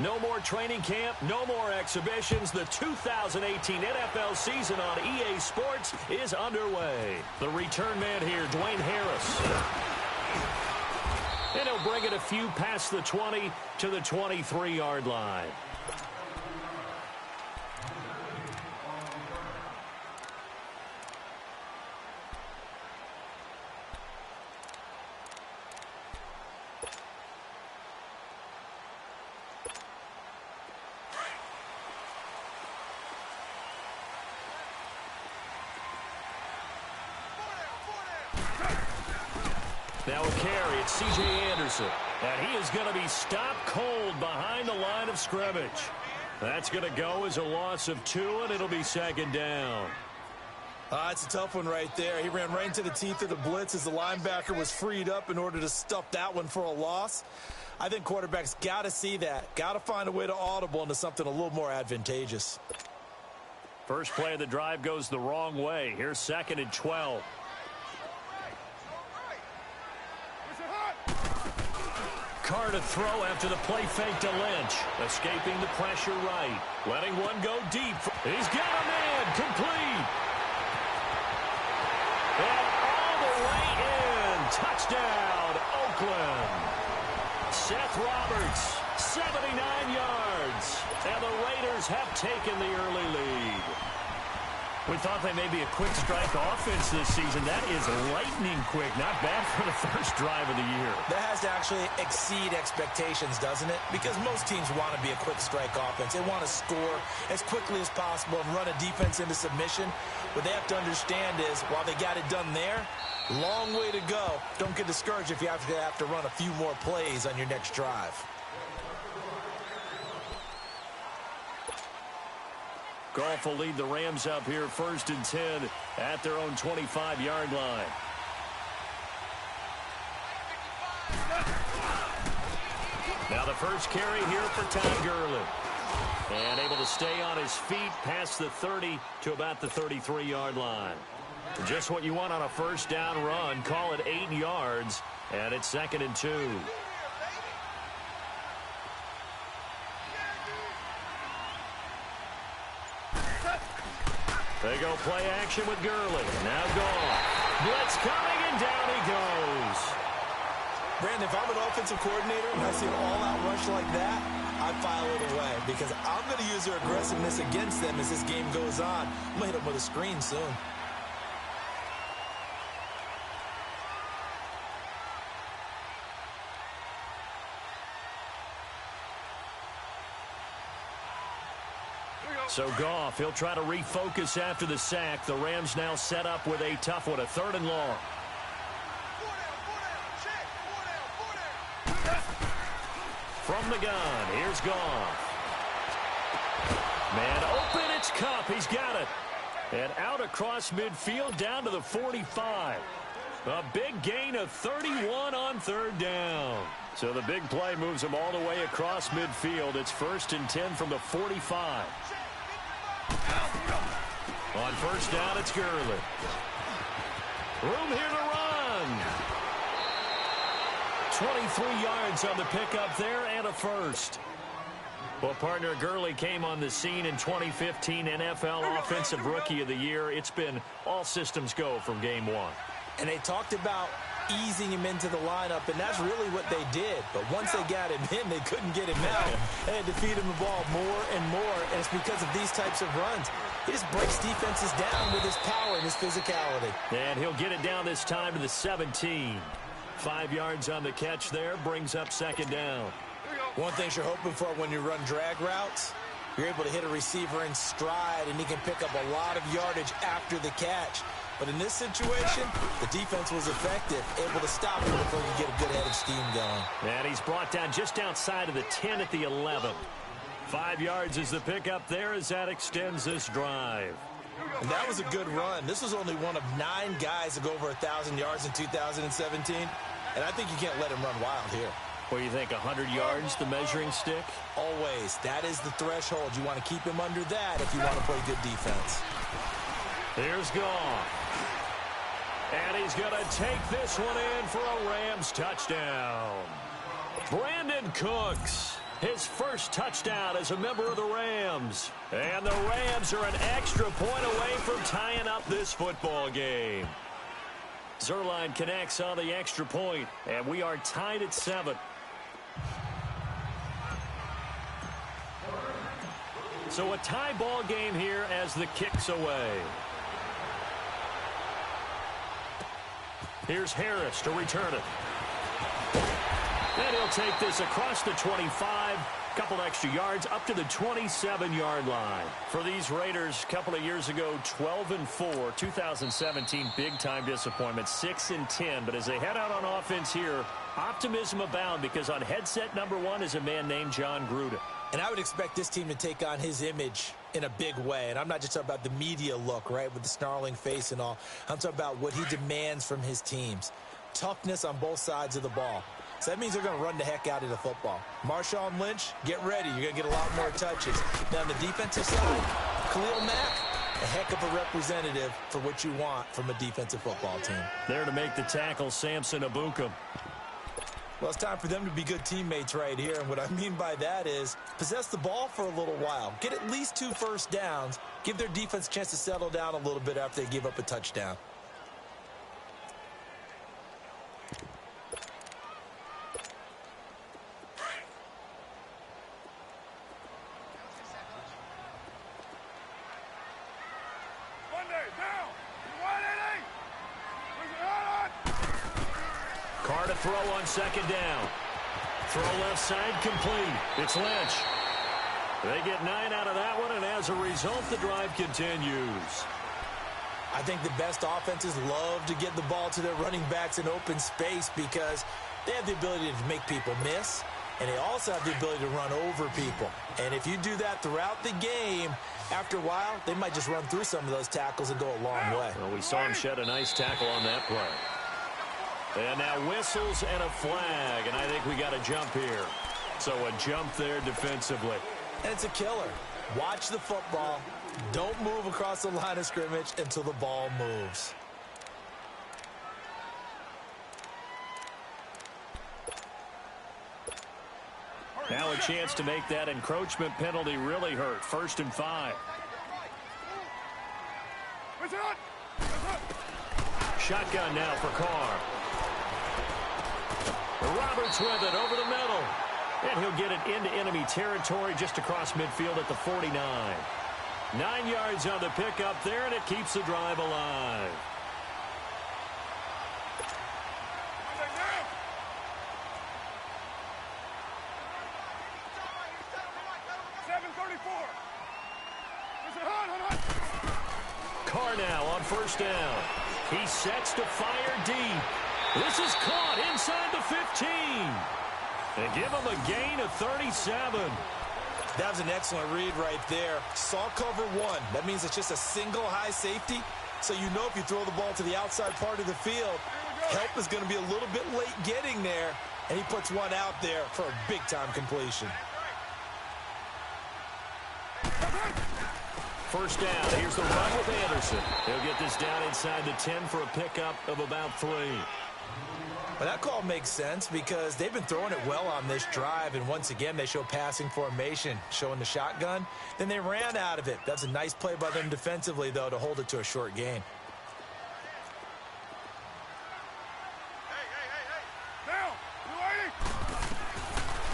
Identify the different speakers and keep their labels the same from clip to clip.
Speaker 1: No more training camp, no more exhibitions. The 2018 NFL season on EA Sports is underway. The return man here, Dwayne Harris. And he'll bring it a few past the 20 to the 23-yard line. Now a carry, it's C.J. Anderson. And he is going to be stopped cold behind the line of scrimmage. That's going to go as a loss of 2, and it'll be second down.
Speaker 2: It's a tough one right there. He ran right into the teeth of the blitz as the linebacker was freed up in order to stuff that one for a loss. I think quarterbacks got to see that. Got to find a way to audible into something a little more advantageous.
Speaker 1: First play of the drive goes the wrong way. Here's 2nd and 12. Carr to throw after the play fake to Lynch. Escaping the pressure right. Letting one go deep. He's got a man. Complete. And all the way in. Touchdown, Oakland. Seth Roberts, 79 yards. And the Raiders have taken the early lead. We thought they may be a quick strike offense this season. That is lightning quick. Not bad for the first drive of the year.
Speaker 2: That has to actually exceed expectations, doesn't it? Because most teams want to be a quick strike offense. They want to score as quickly as possible and run a defense into submission. What they have to understand is, while they got it done there, long way to go. Don't get discouraged if you have to run a few more plays on your next drive.
Speaker 1: Goff will lead the Rams up here 1st and 10 at their own 25-yard line. Now the first carry here for Todd Gurley. And able to stay on his feet past the 30 to about the 33-yard line. Just what you want on a first down run. Call it 8 yards. And it's 2nd and 2. They go play action with Gurley. Now Goff. Blitz coming, and down he goes.
Speaker 2: Brandon, if I'm an offensive coordinator and I see an all-out rush like that, I file it away because I'm going to use their aggressiveness against them as this game goes on. I'm going to hit them with a screen soon.
Speaker 1: So Goff, he'll try to refocus after the sack. The Rams now set up with a tough one, a 3rd and long. From the gun, here's Goff. Man open, it's Kupp. He's got it. And out across midfield down to the 45. A big gain of 31 on 3rd down. So the big play moves him all the way across midfield. It's 1st and 10 from the 45. On 1st down, it's Gurley. Room here to run. 23 yards on the pickup there and a first. Well, partner, Gurley came on the scene in 2015 NFL Offensive Rookie of the Year. It's been all systems go from game 1.
Speaker 2: And they talked about easing him into the lineup, and that's really what they did. But once they got him in, they couldn't get him out. They had to feed him the ball more and more, and it's because of these types of runs. He just breaks defenses down with his power and his physicality.
Speaker 1: And he'll get it down this time to the 17. 5 yards on the catch there, brings up 2nd down.
Speaker 2: One thing you're hoping for when you run drag routes, you're able to hit a receiver in stride, and he can pick up a lot of yardage after the catch. But in this situation, the defense was effective, able to stop him before you get a good head of steam going.
Speaker 1: And he's brought down just outside of the 10 at the 11. 5 yards is the pickup there as that extends this drive.
Speaker 2: And that was a good run. This was only one of 9 guys to go over 1,000 yards in 2017. And I think you can't let him run wild here.
Speaker 1: What do you think, 100 yards, the measuring stick?
Speaker 2: Always. That is the threshold. You want to keep him under that if you want to play good defense.
Speaker 1: Here's Goff. And he's going to take this one in for a Rams touchdown. Brandon Cooks. His first touchdown as a member of the Rams. And the Rams are an extra point away from tying up this football game. Zerline connects on the extra point, and we are tied at 7. So a tie ball game here as the kick's away. Here's Harris to return it. And he'll take this across the 25. Couple extra yards up to the 27-yard line. For these Raiders, a couple of years ago, 12-4, 2017, big-time disappointment, 6-10. But as they head out on offense here, optimism abound because on headset number 1 is a man named John Gruden.
Speaker 2: And I would expect this team to take on his image in a big way. And I'm not just talking about the media look, right, with the snarling face and all. I'm talking about what he demands from his teams. Toughness on both sides of the ball. So that means they're going to run the heck out of the football. Marshawn Lynch, get ready. You're going to get a lot more touches. Now, on the defensive side, Khalil Mack, a heck of a representative for what you want from a defensive football team.
Speaker 1: There to make the tackle, Samson Ebukam.
Speaker 2: Well, it's time for them to be good teammates right here. And what I mean by that is possess the ball for a little while. Get at least 2 first downs. Give their defense a chance to settle down a little bit after they give up a touchdown.
Speaker 1: Carr to throw on second down. Throw left side complete. It's Lynch. They get 9 out of that one, and as a result, the drive continues.
Speaker 2: I think the best offenses love to get the ball to their running backs in open space because they have the ability to make people miss, and they also have the ability to run over people. And if you do that throughout the game, after a while, they might just run through some of those tackles and go a long way.
Speaker 1: Well, we saw him shed a nice tackle on that play. And now whistles and a flag, and I think we got a jump here. So a jump there defensively.
Speaker 2: And it's a killer. Watch the football. Don't move across the line of scrimmage until the ball moves.
Speaker 1: Now a chance to make that encroachment penalty really hurt. 1st and 5. Shotgun now for Carr. Roberts with it over the middle. And he'll get it into enemy territory just across midfield at the 49. 9 yards on the pickup there, and it keeps the drive alive. Carr now on 1st down. He sets to fire deep. This is caught inside the 15. And give him a gain of 37.
Speaker 2: That was an excellent read right there. Saw cover 1. That means it's just a single high safety. So you know if you throw the ball to the outside part of the field, help is going to be a little bit late getting there. And he puts one out there for a big-time completion.
Speaker 1: 1st down. Here's the run with Anderson. He'll get this down inside the 10 for a pickup of about 3.
Speaker 2: Well, that call makes sense because they've been throwing it well on this drive, and once again, they show passing formation, showing the shotgun. Then they ran out of it. That's a nice play by them defensively, though, to hold it to a short gain.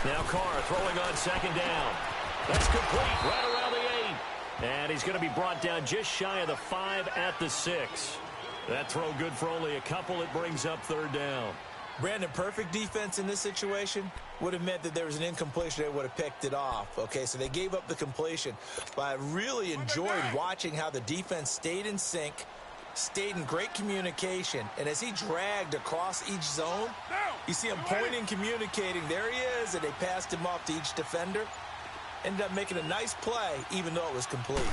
Speaker 1: Now Carr throwing on 2nd down. That's complete right around the 8. And he's going to be brought down just shy of the 5 at the 6. That throw good for only a couple. It brings up 3rd down.
Speaker 2: Brandon, perfect defense in this situation would have meant that there was an incompletion. They would have picked it off. Okay, so they gave up the completion. But I really enjoyed watching how the defense stayed in sync, stayed in great communication. And as he dragged across each zone, you see him pointing, communicating. There he is, and they passed him off to each defender. Ended up making a nice play, even though it was complete.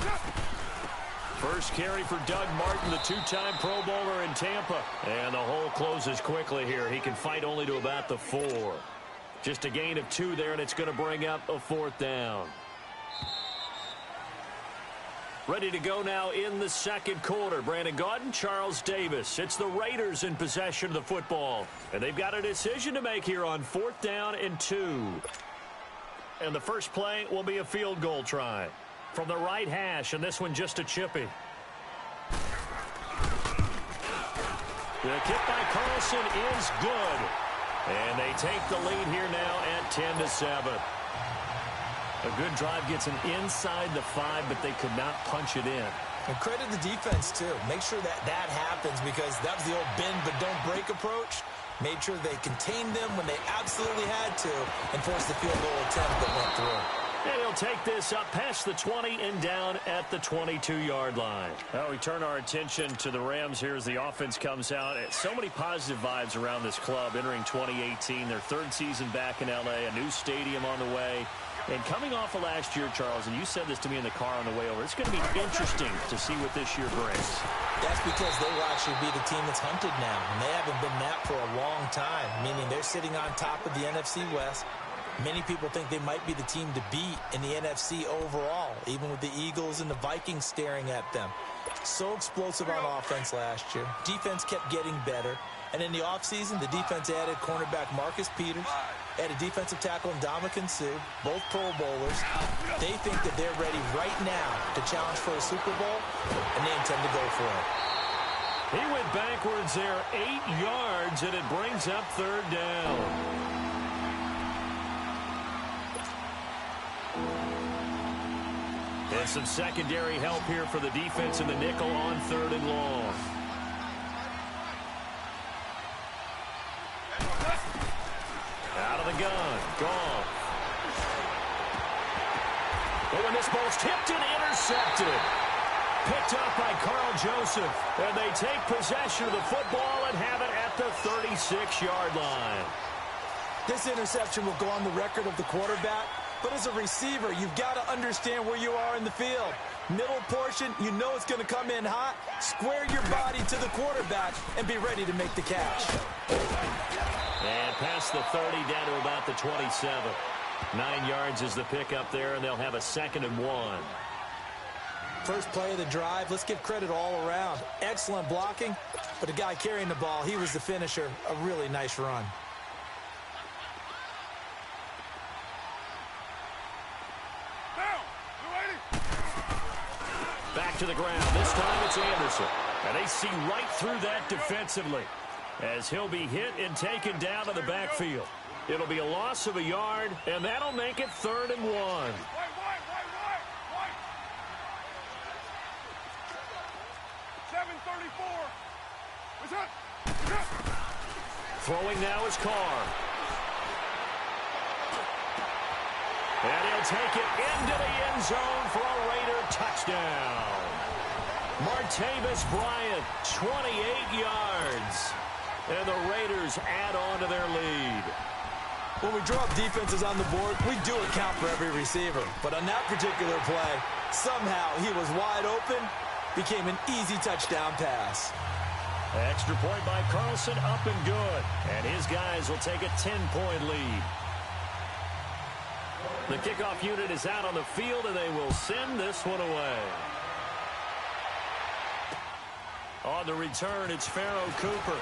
Speaker 1: First carry for Doug Martin, the 2-time Pro Bowler in Tampa. And the hole closes quickly here. He can fight only to about the 4. Just a gain of 2 there, and it's going to bring up a 4th down. Ready to go now in the 2nd quarter. Brandon Gaudin, Charles Davis. It's the Raiders in possession of the football. And they've got a decision to make here on 4th down and 2. And the first play will be a field goal try. From the right hash, and this one just a chippy. The kick by Carlson is good. And they take the lead here now at 10-7. A good drive gets them inside the 5, but they could not punch it in.
Speaker 2: And credit the defense, too. Make sure that that happens because that was the old bend but don't break approach. Made sure they contained them when they absolutely had to and forced the field goal attempt that went through.
Speaker 1: And he'll take this up past the 20 and down at the 22-yard line. Well, we turn our attention to the Rams here as the offense comes out. So many positive vibes around this club entering 2018. Their third season back in L.A., a new stadium on the way. And coming off of last year, Charles, and you said this to me in the car on the way over, it's going to be interesting to see what this year brings.
Speaker 2: That's because they will actually be the team that's hunted now. And they haven't been that for a long time, meaning they're sitting on top of the NFC West. Many people think they might be the team to beat in the NFC overall, even with the Eagles and the Vikings staring at them. So explosive on offense last year. Defense kept getting better. And in the offseason, the defense added cornerback Marcus Peters, added defensive tackle Ndamukong Suh, both Pro Bowlers. They think that they're ready right now to challenge for a Super Bowl, and they intend to go for it.
Speaker 1: He went backwards there 8 yards, and it brings up third down. And some secondary help here for the defense in the nickel on third and long. Out of the gun. Gone. Oh, and this ball's tipped and intercepted. Picked up by Carl Joseph. And they take possession of the football and have it at the 36-yard line.
Speaker 2: This interception will go on the record of the quarterback. But as a receiver, you've got to understand where you are in the field. Middle portion, you know it's going to come in hot. Square your body to the quarterback and be ready to make the catch.
Speaker 1: And past the 30 down to about the 27. 9 yards is the pickup there, and they'll have a 2nd and 1.
Speaker 2: First play of the drive, let's give credit all around. Excellent blocking, but the guy carrying the ball, he was the finisher. A really nice run.
Speaker 1: Back to the ground. This time it's Anderson. And they see right through that defensively as he'll be hit and taken down to the backfield. It'll be a loss of a yard, and that'll make it 3rd and 1. Throwing now is Carr. And he'll take it into the end zone for a Raider touchdown. Martavis Bryant, 28 yards. And the Raiders add on to their lead.
Speaker 2: When we draw up defenses on the board, we do account for every receiver. But on that particular play, somehow he was wide open, became an easy touchdown pass.
Speaker 1: Extra point by Carlson, up and good. And his guys will take a 10-point lead. The kickoff unit is out on the field, and they will send this one away. On the return, it's Pharaoh Cooper.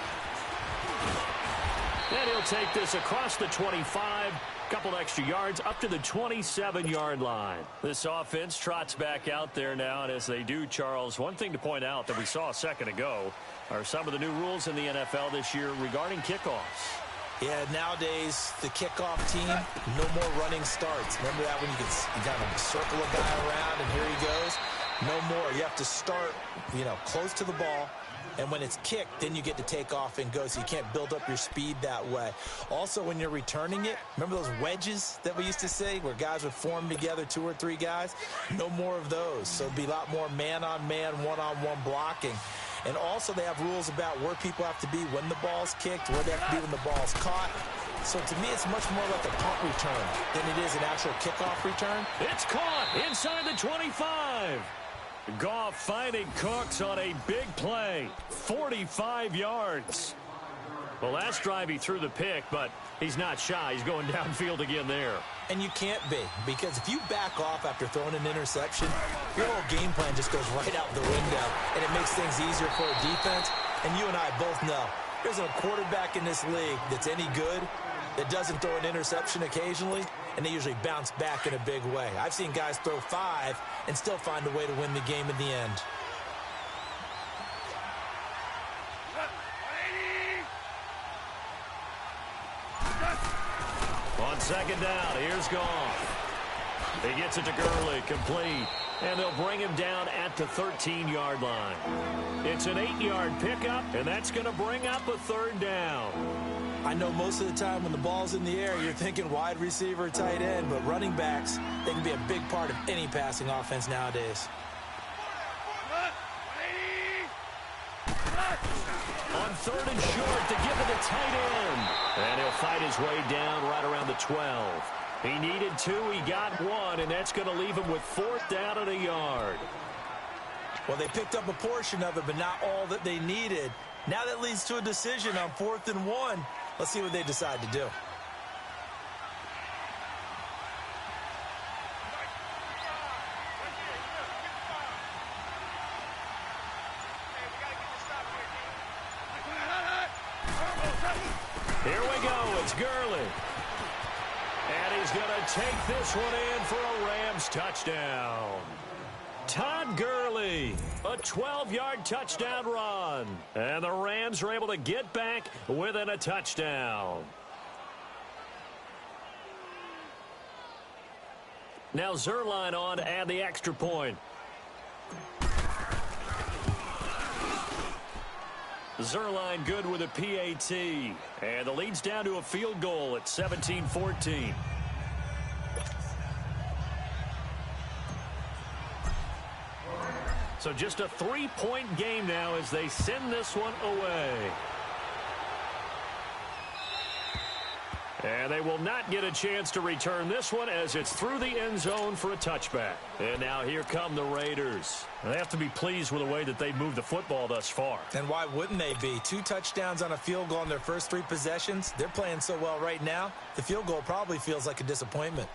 Speaker 1: And he'll take this across the 25, couple extra yards, up to the 27-yard line. This offense trots back out there now, and as they do, Charles, one thing to point out that we saw a second ago are some of the new rules in the NFL this year regarding kickoffs.
Speaker 2: Yeah, nowadays, the kickoff team, no more running starts. Remember that when you kind of circle a guy around and here he goes? No more. You have to start, close to the ball. And when it's kicked, then you get to take off and go, so you can't build up your speed that way. Also, when you're returning it, remember those wedges that we used to say where guys would form together, 2 or 3 guys? No more of those. So it'd be a lot more man-on-man, one-on-one blocking. And also they have rules about where people have to be when the ball's kicked, where they have to be when the ball's caught. So to me, it's much more like a punt return than it is an actual kickoff return.
Speaker 1: It's caught inside the 25. Goff finding Cooks on a big play. 45 yards. Well, last drive he threw the pick, but he's not shy. He's going downfield again there.
Speaker 2: And you can't be, because if you back off after throwing an interception, your whole game plan just goes right out the window, and it makes things easier for a defense. And you and I both know there's a quarterback in this league that's any good. that doesn't throw an interception occasionally, and they usually bounce back in a big way. I've seen guys throw 5 and still find a way to win the game in the end.
Speaker 1: On second down, here's Goff. He gets it to Gurley, complete. And they'll bring him down at the 13-yard line. It's an 8-yard pickup, and that's going to bring up a third down.
Speaker 2: I know most of the time when the ball's in the air, you're thinking wide receiver, tight end, but running backs, they can be a big part of any passing offense nowadays.
Speaker 1: On third and short to give it to tight end. And he'll fight his way down right around the 12. He needed 2, he got 1, and that's going to leave him with 4th down and a yard.
Speaker 2: Well, they picked up a portion of it, but not all that they needed. Now that leads to a decision on 4th and 1. Let's see what they decide to do.
Speaker 1: Here we go, it's Gurley. And he's going to take this one in for a Rams touchdown. Todd Gurley, a 12-yard touchdown run. And the Rams are able to get back within a touchdown. Now Zerline on to add the extra point. Zerline good with a PAT. And the lead's down to a field goal at 17-14. So just a 3-point game now as they send this one away. And they will not get a chance to return this one as it's through the end zone for a touchback. And now here come the Raiders. They have to be pleased with the way that they've moved the football thus far.
Speaker 2: And why wouldn't they be? 2 touchdowns on a field goal in their first 3 possessions. They're playing so well right now, the field goal probably feels like a disappointment.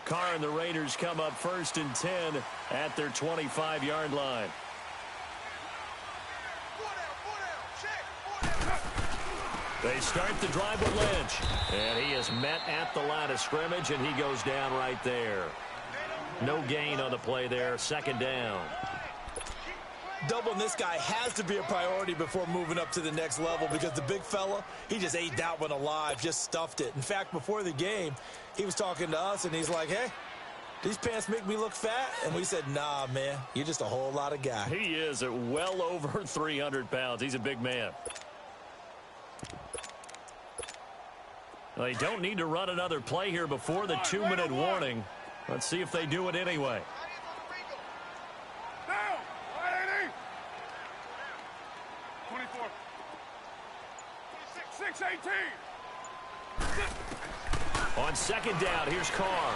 Speaker 1: Carr and the Raiders come up 1st and 10 at their 25-yard line. They start the drive with Lynch. And he is met at the line of scrimmage, and he goes down right there. No gain on the play there. 2nd down.
Speaker 2: Doubling this guy has to be a priority before moving up to the next level because the big fella, he just ate that one alive, just stuffed it. In fact, before the game, he was talking to us, and he's like, hey, these pants make me look fat? And we said, nah, man, you're just a whole lot of guy.
Speaker 1: He is at well over 300 pounds. He's a big man. They don't need to run another play here before the 2-minute warning. Let's see if they do it anyway.
Speaker 3: Down! 24. 6-18.
Speaker 1: On 2nd down, here's Carr.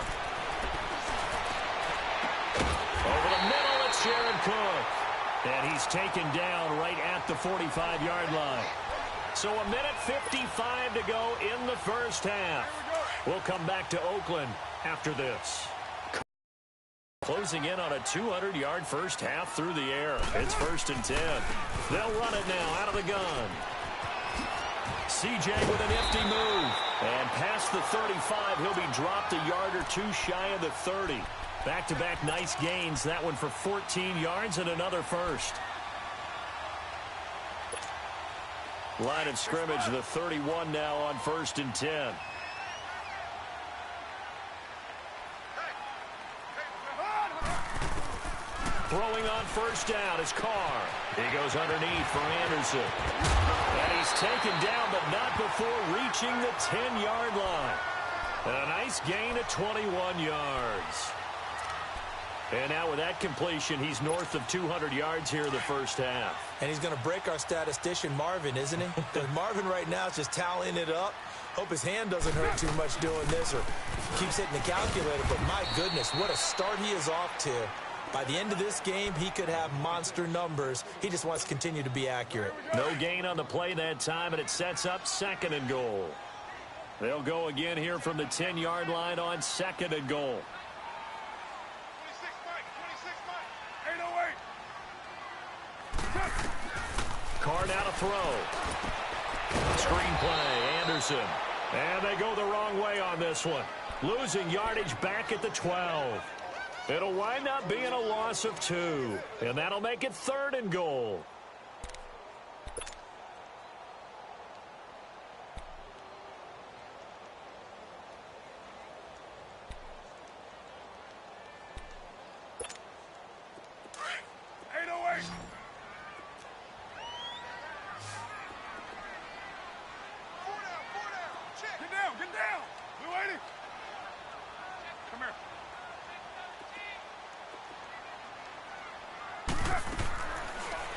Speaker 1: Over the middle, it's Jared Cook. And he's taken down right at the 45-yard line. So 1:55 to go in the first half. We'll come back to Oakland after this. Closing in on a 200-yard first half through the air. It's 1st and 10. They'll run it now out of the gun. CJ with a nifty move. And past the 35, he'll be dropped a yard or 2 shy of the 30. Back-to-back nice gains. That one for 14 yards and another first. Line of scrimmage, the 31 now on 1st and 10. Throwing on 1st down is Carr. He goes underneath for Anderson. And he's taken down, but not before reaching the 10-yard line. And a nice gain of 21 yards. And now with that completion, he's north of 200 yards here in the first half.
Speaker 2: And he's going to break our statistician Marvin, isn't he? Because Marvin right now is just tallying it up. Hope his hand doesn't hurt too much doing this or keeps hitting the calculator. But my goodness, what a start he is off to. By the end of this game, he could have monster numbers. He just wants to continue to be accurate.
Speaker 1: No gain on the play that time, and it sets up 2nd and goal. They'll go again here from the 10-yard line on 2nd and goal. Carr now to throw. Screenplay, Anderson. And they go the wrong way on this one. Losing yardage back at the 12. It'll wind up being a loss of 2. And that'll make it 3rd and goal.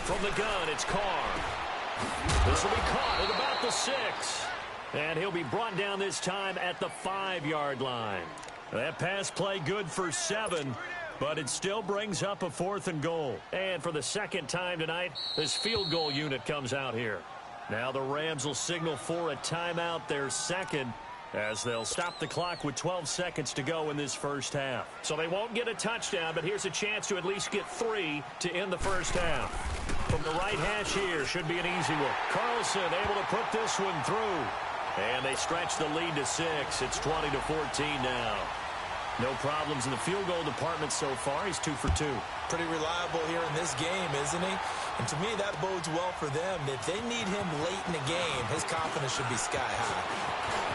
Speaker 1: From the gun, it's Carr. This will be caught at about the 6. And he'll be brought down this time at the 5-yard line. That pass play good for 7, but it still brings up a 4th and goal. And for the 2nd time tonight, this field goal unit comes out here. Now the Rams will signal for a timeout, their 2nd, as they'll stop the clock with 12 seconds to go in this first half. So they won't get a touchdown, but here's a chance to at least get 3 to end the first half. From the right hash here, should be an easy one. Carlson able to put this one through. And they stretch the lead to 6. It's 20-14 now. No problems in the field goal department so far. He's 2 for 2.
Speaker 2: Pretty reliable here in this game, isn't he? And to me, that bodes well for them. If they need him late in the game, his confidence should be sky high.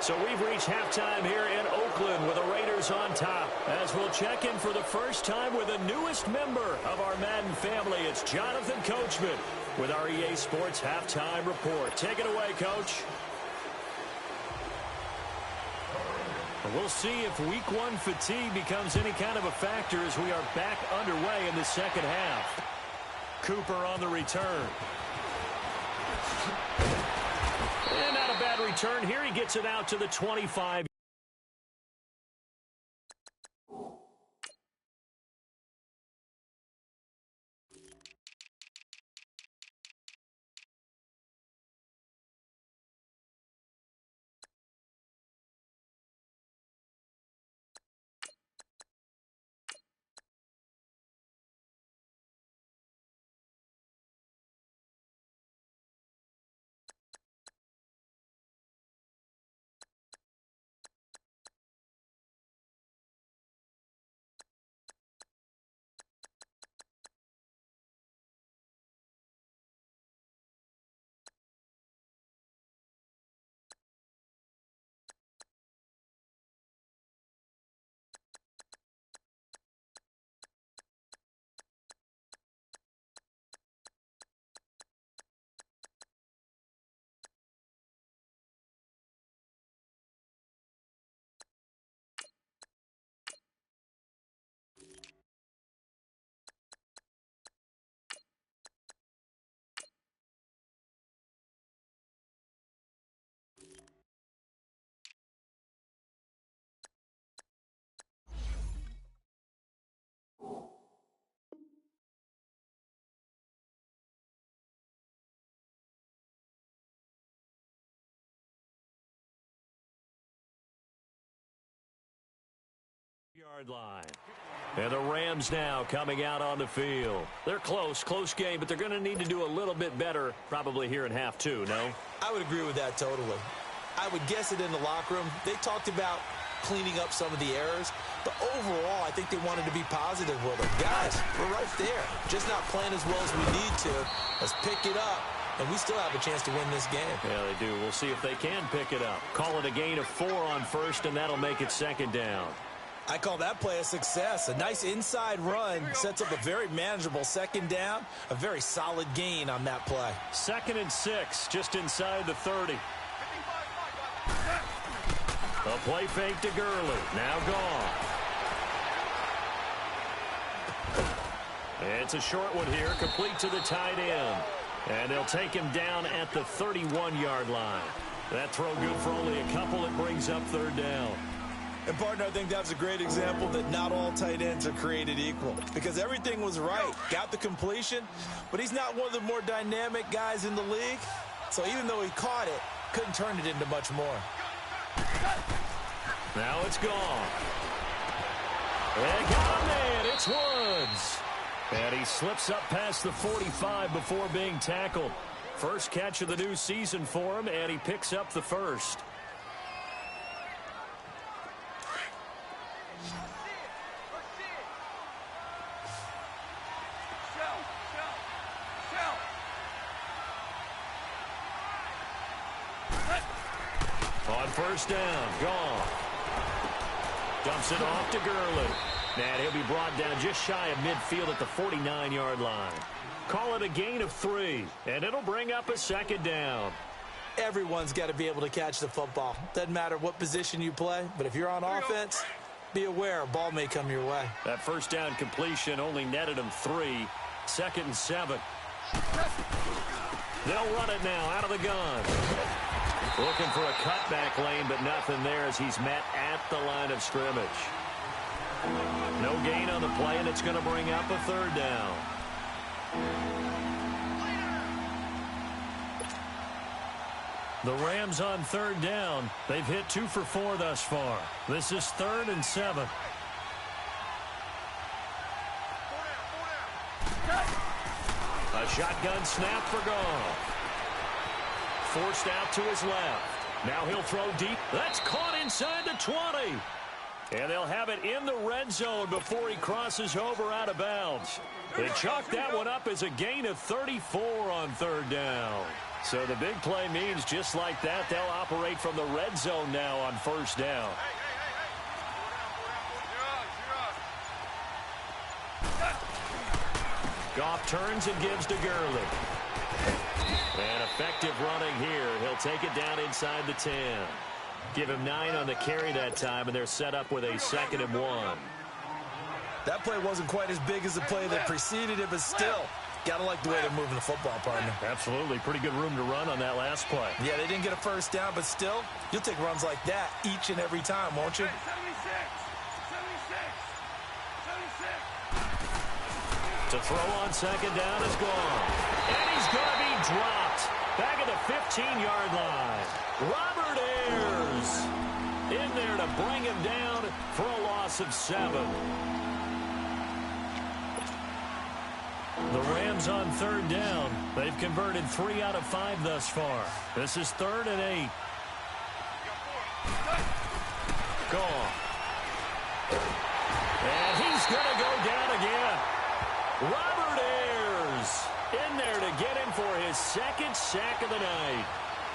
Speaker 1: So we've reached halftime here in Oakland with the Raiders on top. As we'll check in for the first time with the newest member of our Madden family. It's Jonathan Coachman with our EA Sports Halftime Report. Take it away, Coach. We'll see if Week 1 fatigue becomes any kind of a factor as we are back underway in the second half. Cooper on the return. And not a bad return here. He gets it out to the 25. Yard line. And the Rams now coming out on the field. They're close game, but they're going to need to do a little bit better probably here in half 2, no?
Speaker 2: I would agree with that totally. I would guess it in the locker room. They talked about cleaning up some of the errors, but overall, I think they wanted to be positive with them. Guys, we're right there. Just not playing as well as we need to. Let's pick it up, and we still have a chance to win this game.
Speaker 1: Yeah, they do. We'll see if they can pick it up. Call it a gain of 4 on first, and that'll make it 2nd down.
Speaker 2: I call that play a success. A nice inside run sets up a very manageable 2nd down. A very solid gain on that play.
Speaker 1: 2nd and 6, just inside the 30. A play fake to Gurley. Now gone. It's a short one here, complete to the tight end. And they'll take him down at the 31-yard line. That throw good for only a couple. It brings up 3rd down.
Speaker 2: And, partner, I think that's a great example that not all tight ends are created equal. Because everything was right. Got the completion, but he's not one of the more dynamic guys in the league. So even though he caught it, couldn't turn it into much more.
Speaker 1: Now it's gone. And got a man. It's Woods. And he slips up past the 45 before being tackled. First catch of the new season for him, and he picks up the first. On first down, gone. Dumps it off to Gurley. And he'll be brought down just shy of midfield at the 49-yard line. Call it a gain of 3, and it'll bring up a second down.
Speaker 2: Everyone's got to be able to catch the football. Doesn't matter what position you play, but if you're on offense, be aware a ball may come your way.
Speaker 1: That first down completion only netted him 3. 2nd and 7. They'll run it now out of the gun. Looking for a cutback lane, but nothing there as he's met at the line of scrimmage. No gain on the play, and it's going to bring up a 3rd down. The Rams on 3rd down. They've hit 2 for 4 thus far. This is 3rd and 7. A shotgun snap for Goff. Forced out to his left. Now he'll throw deep. That's caught inside the 20. And they'll have it in the red zone before he crosses over out of bounds. They chalk that one up as a gain of 34 on 3rd down. So the big play means just like that, they'll operate from the red zone now on 1st down. Goff turns and gives to Gurley. And effective running here. He'll take it down inside the 10. Give him 9 on the carry that time, and they're set up with a 2nd and 1.
Speaker 2: That play wasn't quite as big as the play that preceded it, but still, got to like the way they're moving the football, partner.
Speaker 1: Absolutely. Pretty good room to run on that last play.
Speaker 2: Yeah, they didn't get a first down, but still, you'll take runs like that each and every time, won't you?
Speaker 3: 76.
Speaker 1: To throw on 2nd down is gone. And he's going to be dropped back at the 15-yard line. Robert Ayers in there to bring him down for a loss of 7. The Rams on 3rd down. They've converted 3 out of 5 thus far. This is 3rd and 8. Gone. And he's going to go down again. Robert Ayers in there to get him for his 2nd sack of the night.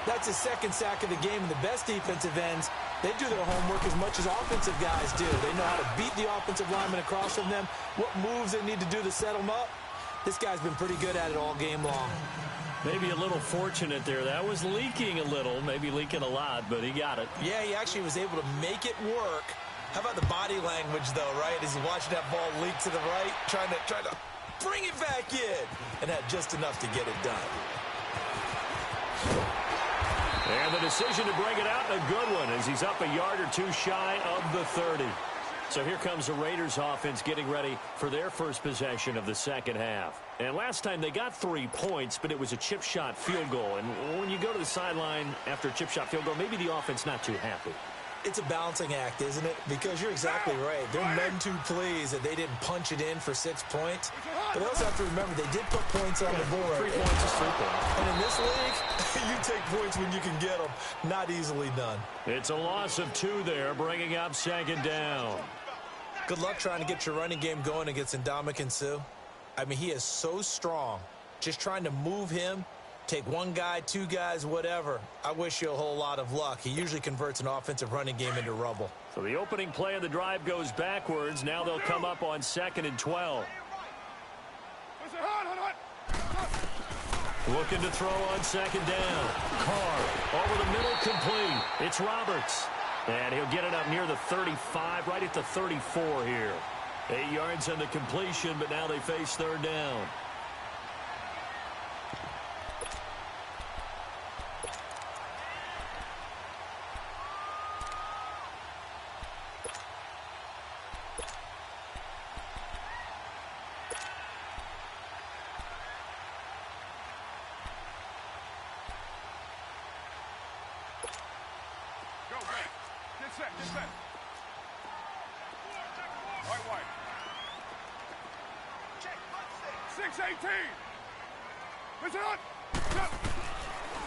Speaker 2: That's his 2nd sack of the game, and the best defensive ends, they do their homework as much as offensive guys do. They know how to beat the offensive lineman across from them, what moves they need to do to set them up. This guy's been pretty good at it all game long.
Speaker 1: Maybe a little fortunate there. That was leaking a little, maybe leaking a lot, but he got it.
Speaker 2: Yeah, he actually was able to make it work. How about the body language, though, right? As he's watching that ball leak to the right, trying to bring it back in, and had just enough to get it done.
Speaker 1: And the decision to bring it out, a good one, as he's up a yard or 2 shy of the 30. So here comes the Raiders offense getting ready for their first possession of the 2nd half. And last time they got 3 points, but it was a chip shot field goal. And when you go to the sideline after a chip shot field goal, maybe the offense not too happy.
Speaker 2: It's a balancing act, isn't it? Because you're exactly right. They're none too pleased that they didn't punch it in for 6 points. But they also have to remember they did put points on the board.
Speaker 1: 3 points is 3 points.
Speaker 2: And in this league, you take points when you can get them. Not easily done.
Speaker 1: It's a loss of 2 there, bringing up 2nd down.
Speaker 2: Good luck trying to get your running game going against Ndamukong Suh. I mean, he is so strong. Just trying to move him, take 1 guy, 2 guys, whatever. I wish you a whole lot of luck. He usually converts an offensive running game into rubble.
Speaker 1: So the opening play of the drive goes backwards. Now they'll come up on 2nd and 12. Looking to throw on 2nd down. Carr over the middle, complete. It's Roberts. And he'll get it up near the 35, right at the 34 here. 8 yards on the completion, but now they face 3rd down.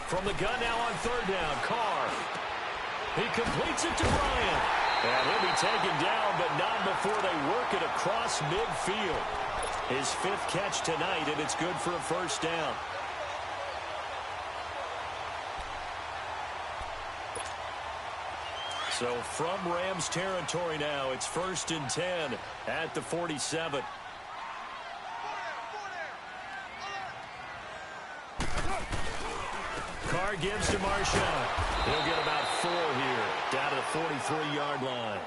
Speaker 1: From the gun now on third down, Carr. He completes it to Bryant. And he'll be taken down, but not before they work it across midfield. His 5th catch tonight, and it's good for a first down. So from Rams territory now, it's 1st and 10 at the 47. Carr gives to Marshawn. He'll get about 4 here, down to the 43-yard line.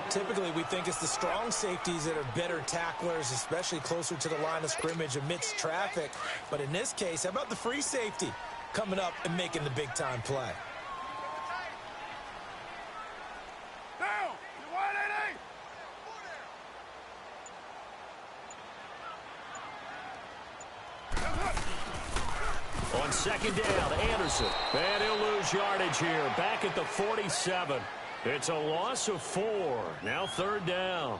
Speaker 2: Typically, we think it's the strong safeties that are better tacklers, especially closer to the line of scrimmage amidst traffic. But in this case, how about the free safety coming up and making the big-time play?
Speaker 1: On second down, Anderson. And he'll lose yardage here, back at the 47. It's a loss of 4. Now third down.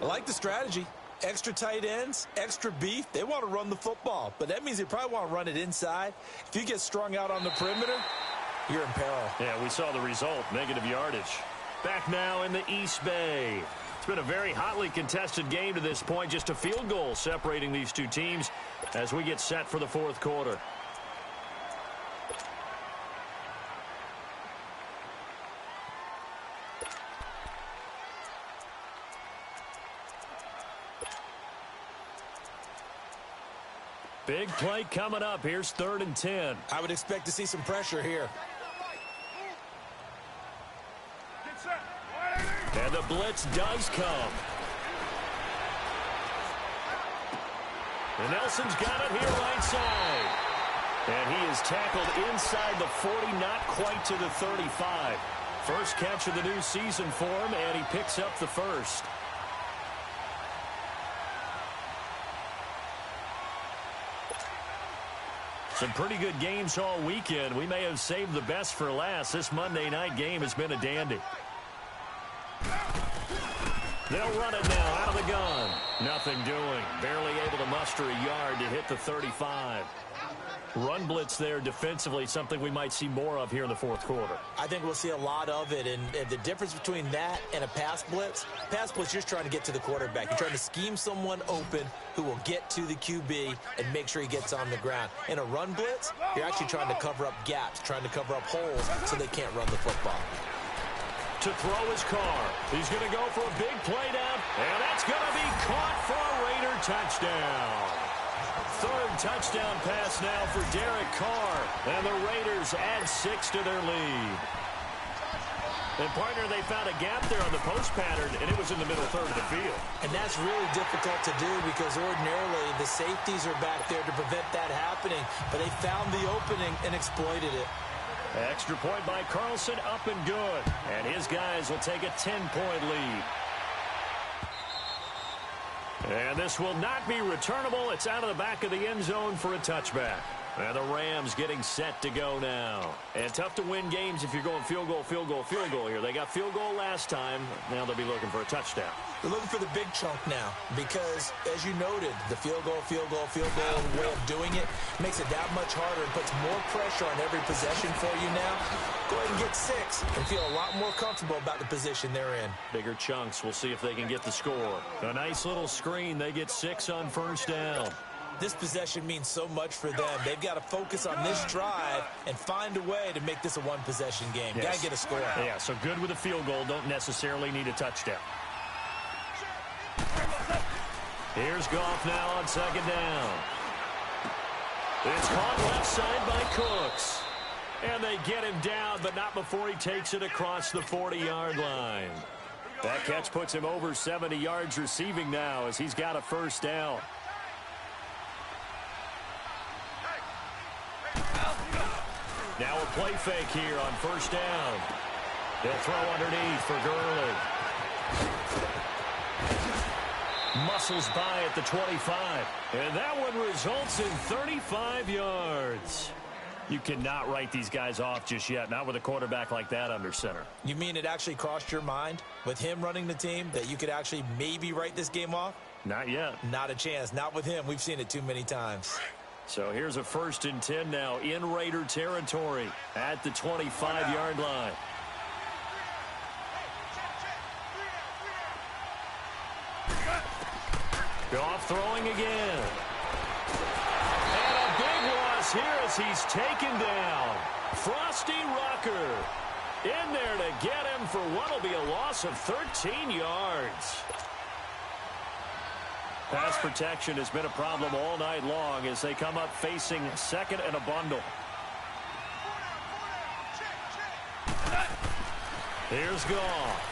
Speaker 2: I like the strategy. Extra tight ends, extra beef. They want to run the football, but that means they probably want to run it inside. If you get strung out on the perimeter, you're in peril.
Speaker 1: Yeah, we saw the result, negative yardage. Back now in the East Bay. It's been a very hotly contested game to this point. Just a field goal separating these two teams as we get set for the fourth quarter. Big play coming up. Here's 3rd and 10.
Speaker 2: I would expect to see some pressure here.
Speaker 1: And the blitz does come. And Nelson's got it here right side. And he is tackled inside the 40, not quite to the 35. First catch of the new season for him, and he picks up the first. Some pretty good games all weekend. We may have saved the best for last. This Monday night game has been a dandy. They'll run it now out of the gun. Nothing doing. Barely able to muster a yard to hit the 35. Run blitz there defensively, something we might see more of here in the fourth quarter.
Speaker 2: I think we'll see a lot of it, and the difference between that and a pass blitz, you're just trying to get to the quarterback. You're trying to scheme someone open who will get to the QB and make sure he gets on the ground. In a run blitz, you're actually trying to cover up gaps, trying to cover up holes so they can't run the football.
Speaker 1: To throw his Carr. He's going to go for a big play down, and that's going to be caught for a Raider touchdown. 3rd touchdown pass now for Derek Carr, and the Raiders add 6 to their lead. And, partner, they found a gap there on the post pattern, and it was in the middle third of the field.
Speaker 2: And that's really difficult to do because ordinarily the safeties are back there to prevent that happening, but they found the opening and exploited it.
Speaker 1: Extra point by Carlson, up and good. And his guys will take a 10-point lead. And this will not be returnable. It's out of the back of the end zone for a touchback. And the Rams getting set to go now. And tough to win games if you're going field goal, field goal, field goal here. They got field goal last time. Now they'll be looking for a touchdown.
Speaker 2: They're looking for the big chunk now because, as you noted, the field goal way of doing it makes it that much harder and puts more pressure on every possession for you now. Go ahead and get 6 and feel a lot more comfortable about the position they're in.
Speaker 1: Bigger chunks. We'll see if they can get the score. A nice little screen. They get 6 on first down.
Speaker 2: This possession means so much for them. They've got to focus on this drive and find a way to make this a one-possession game.
Speaker 1: Yes.
Speaker 2: Got to get a score.
Speaker 1: Yeah, so good with a field goal. Don't necessarily need a touchdown. Here's Goff now on second down. It's caught left side by Cooks. And they get him down, but not before he takes it across the 40-yard line. That catch puts him over 70 yards receiving now as he's got a first down. Now a play fake here on first down. They'll throw underneath for Gurley. Muscles by at the 25. And that one results in 35 yards. You cannot write these guys off just yet, not with a quarterback like that under center.
Speaker 2: You mean it actually crossed your mind with him running the team that you could actually maybe write this game off?
Speaker 1: Not yet.
Speaker 2: Not a chance. Not with him. We've seen it too many times.
Speaker 1: So here's a 1st and 10 now in Raider territory at the 25-yard line. Goff throwing again. And a big loss here as he's taken down. Frosty Rucker in there to get him for what will be a loss of 13 yards. Pass protection has been a problem all night long as they come up facing 2nd and a bundle. Here's Goff.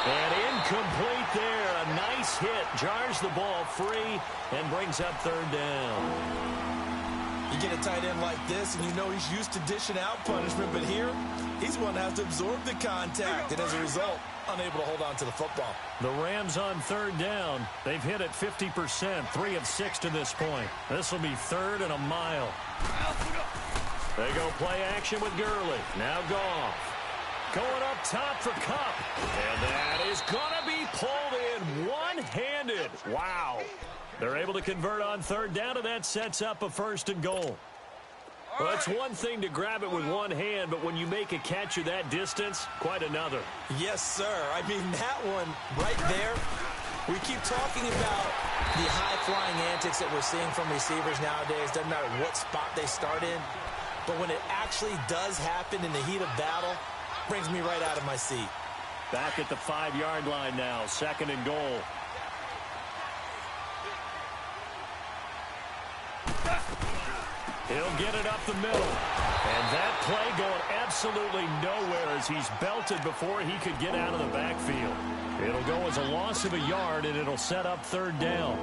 Speaker 1: And incomplete there. A nice hit. Jars the ball free and brings up 3rd down.
Speaker 2: You get a tight end like this, and you know he's used to dishing out punishment, but here, he's one that has to absorb the contact, and as a result, unable to hold on to the football.
Speaker 1: The Rams on 3rd down. They've hit it 50%, 3 of 6 to this point. This will be 3rd and a mile. They go play action with Gurley. Now Goff. Going up top for Kupp. And that is going to be pulled in one-handed. Wow. They're able to convert on 3rd down, and that sets up a 1st and goal. Well, it's one thing to grab it with one hand, but when you make a catch of that distance, quite another.
Speaker 2: Yes, sir. I mean, that one right there, we keep talking about the high-flying antics that we're seeing from receivers nowadays. Doesn't matter what spot they start in, but when it actually does happen in the heat of battle, brings me right out of my seat.
Speaker 1: Back at the 5-yard line now, 2nd and goal. He'll get it up the middle. And that play going absolutely nowhere as he's belted before he could get out of the backfield. It'll go as a loss of a yard, and it'll set up 3rd down.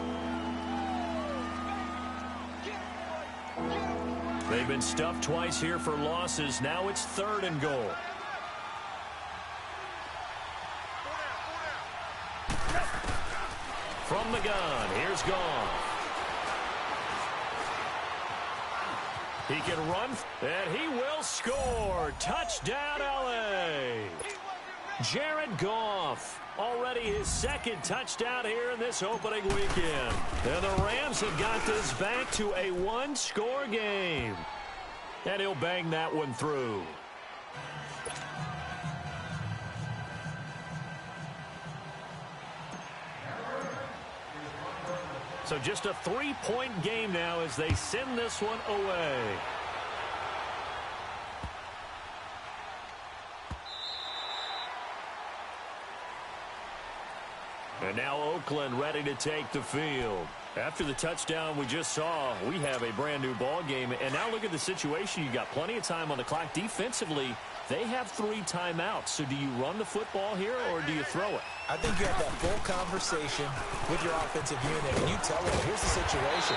Speaker 1: They've been stuffed twice here for losses. Now it's 3rd and goal. From the gun, here's Goff. He can run, and he will score. Touchdown, L.A. Jared Goff, already his 2nd touchdown here in this opening weekend. And the Rams have got this back to a 1-score game. And he'll bang that one through. So just a 3-point game now as they send this one away. And now Oakland ready to take the field. After the touchdown we just saw, we have a brand new ball game. And now look at the situation. You got plenty of time on the clock. Defensively, they have 3 timeouts. So do you run the football here or do you throw it?
Speaker 2: I think you have that full conversation with your offensive unit, and you tell them, here's the situation.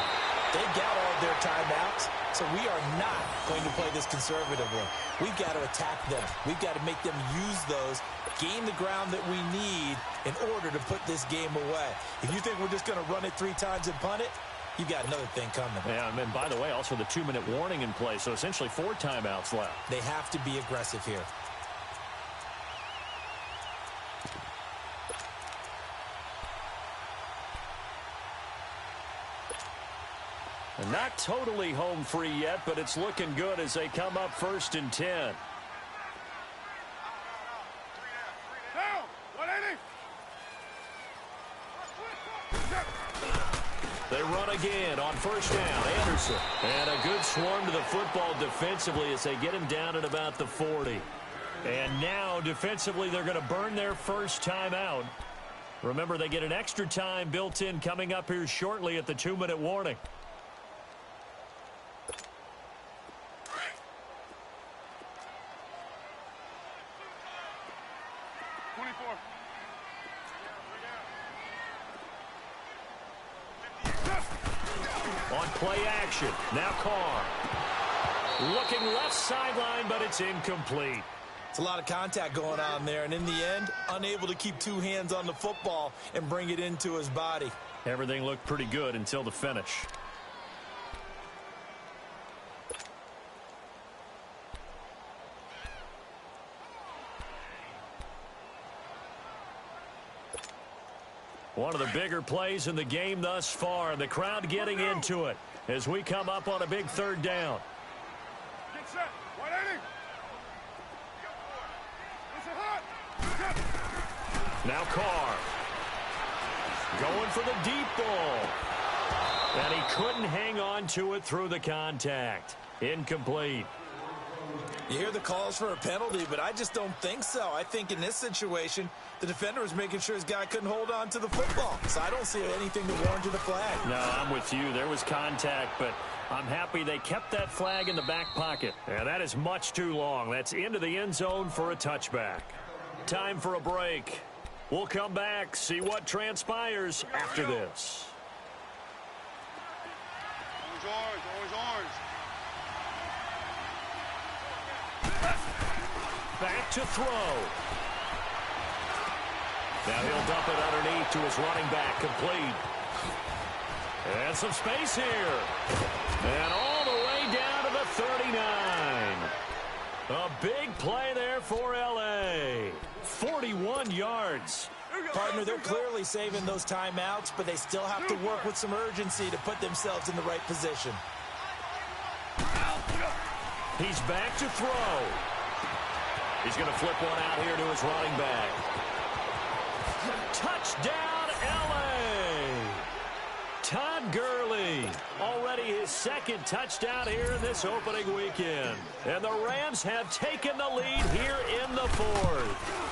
Speaker 2: They've got all of their timeouts, so we are not going to play this conservatively. We've got to attack them. We've got to make them use those, gain the ground that we need in order to put this game away. If you think we're just going to run it 3 times and punt it, you got another thing coming.
Speaker 1: Yeah, and by the way, also the 2-minute warning in play, so essentially 4 timeouts left.
Speaker 2: They have to be aggressive here.
Speaker 1: And not totally home free yet, but it's looking good as they come up 1st and 10. They run again on 1st down. Anderson. And a good swarm to the football defensively as they get him down at about the 40. And now defensively they're going to burn their first timeout. Remember, they get an extra time built in coming up here shortly at the 2-minute warning. On play action, now Carr. Looking left sideline, but it's incomplete.
Speaker 2: It's a lot of contact going on there, and in the end, unable to keep 2 hands on the football and bring it into his body.
Speaker 1: Everything looked pretty good until the finish. One of the bigger plays in the game thus far, and the crowd getting into it as we come up on a big third down.
Speaker 3: Get set. 180.
Speaker 1: Now Carr. Going for the deep ball. And he couldn't hang on to it through the contact. Incomplete.
Speaker 2: You hear the calls for a penalty, but I just don't think so. I think in this situation, the defender was making sure his guy couldn't hold on to the football. So I don't see anything to warrant the flag.
Speaker 1: No, I'm with you. There was contact, but I'm happy they kept that flag in the back pocket. And that is much too long. That's into the end zone for a touchback. Time for a break. We'll come back, see what transpires after this.
Speaker 3: Always orange.
Speaker 1: Back to throw. Now he'll dump it underneath to his running back, complete. And some space here. And all the way down to the 39. A big play there for L.A. 41 yards.
Speaker 2: Partner, they're clearly saving those timeouts, but they still have to work with some urgency to put themselves in the right position.
Speaker 1: He's back to throw. He's going to flip one out here to his running back. Touchdown, L.A. Todd Gurley. Already his second touchdown here in this opening weekend. And the Rams have taken the lead here in the fourth.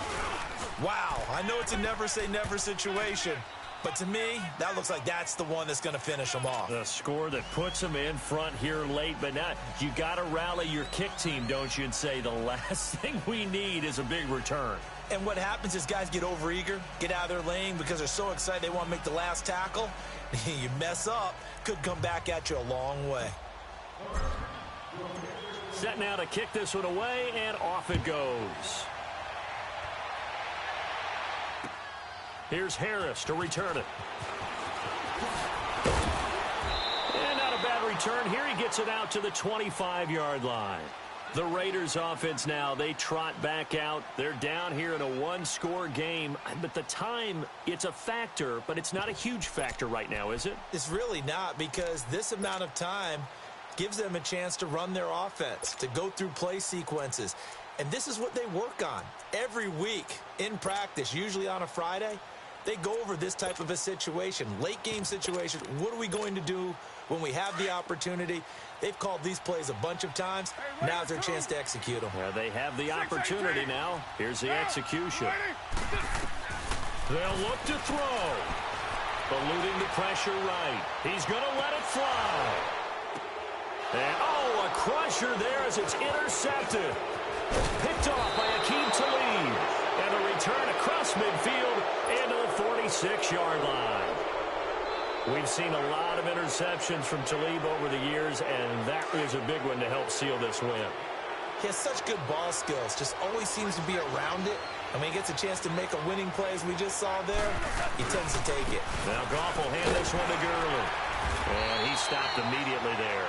Speaker 2: Wow, I know it's a never-say-never situation, but to me, that looks like that's the one that's going to finish them off.
Speaker 1: The score that puts them in front here late, but now you got to rally your kick team, don't you, and say the last thing we need is a big return.
Speaker 2: And what happens is guys get overeager, get out of their lane because they're so excited they want to make the last tackle. You mess up, could come back at you a long way.
Speaker 1: Set now to kick this one away, and off it goes. Here's Harris to return it. And not a bad return here. He gets it out to the 25-yard line. The Raiders offense now, they trot back out. They're down here in a one-score game. But the time, it's a factor, but it's not a huge factor right now, is it?
Speaker 2: It's really not, because this amount of time gives them a chance to run their offense, to go through play sequences. And this is what they work on every week in practice, usually on a Friday. They go over this type of a situation, late game situation. What are we going to do when we have the opportunity? They've called these plays a bunch of times. Now's their chance to execute them.
Speaker 1: Well, they have the opportunity now. Here's the execution. They'll look to throw. Eluding the pressure right. He's going to let it fly. And, oh, a crusher there as it's intercepted. Picked off by Akeem Talib. And a return across midfield into the 46-yard line. We've seen a lot of interceptions from Talib over the years, and that was a big one to help seal this win.
Speaker 2: He has such good ball skills, just always seems to be around it. And when he gets a chance to make a winning play, as we just saw there, he tends to take it.
Speaker 1: Now Goff will hand this one to Gurley. And he stopped immediately there.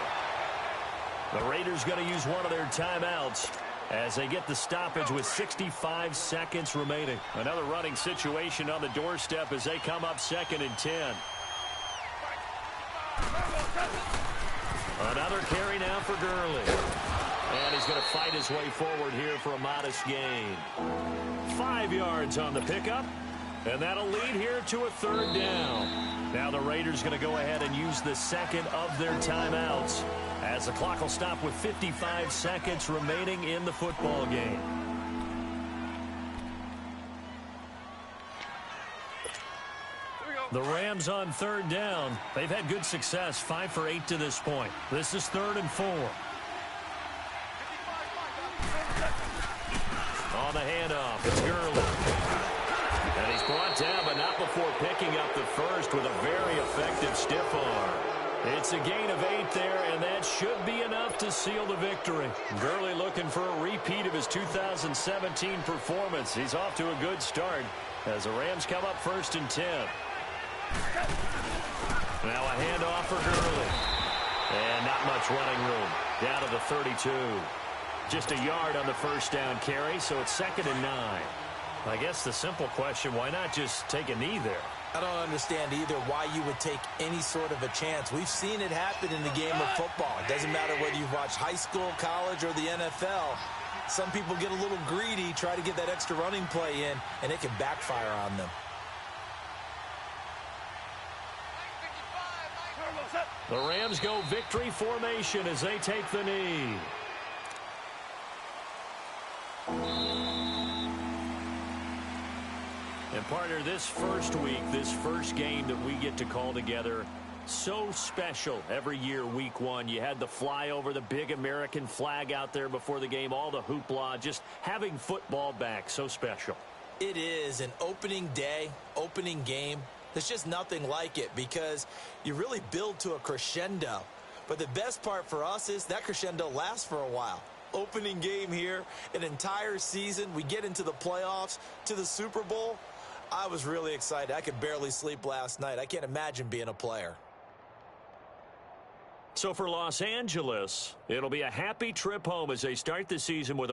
Speaker 1: The Raiders going to use one of their timeouts as they get the stoppage with 65 seconds remaining. Another running situation on the doorstep as they come up 2nd and 10. Another carry now for Gurley. And he's going to fight his way forward here for a modest gain. 5 yards on the pickup. And that'll lead here to a 3rd down. Now the Raiders going to go ahead and use the second of their timeouts, as the clock will stop with 55 seconds remaining in the football game. The Rams on 3rd down. They've had good success, 5 for 8 to this point. This is 3rd and 4. On the handoff, it's Gurley. And he's brought down, but not before picking up the first with a very effective stiff arm. It's a gain of 8 there, and that should be enough to seal the victory. Gurley looking for a repeat of his 2017 performance. He's off to a good start as the Rams come up 1st and 10. Now a handoff for Gurley. And not much running room. Down to the 32. Just a yard on the first down carry, so it's 2nd and 9. I guess the simple question, why not just take a knee there?
Speaker 2: I don't understand either why you would take any sort of a chance. We've seen it happen in the game of football. It doesn't matter whether you've watched high school, college, or the NFL. Some people get a little greedy, try to get that extra running play in, and it can backfire on them.
Speaker 1: The Rams go victory formation as they take the knee. And partner, this first week, this first game that we get to call together, so special every year, week one. You had the flyover, the big American flag out there before the game, all the hoopla, just having football back, so special.
Speaker 2: It is an opening day, opening game. There's just nothing like it because you really build to a crescendo. But the best part for us is that crescendo lasts for a while. Opening game here, an entire season. We get into the playoffs, to the Super Bowl. I was really excited. I could barely sleep last night. I can't imagine being a player.
Speaker 1: So for Los Angeles, it'll be a happy trip home as they start the season with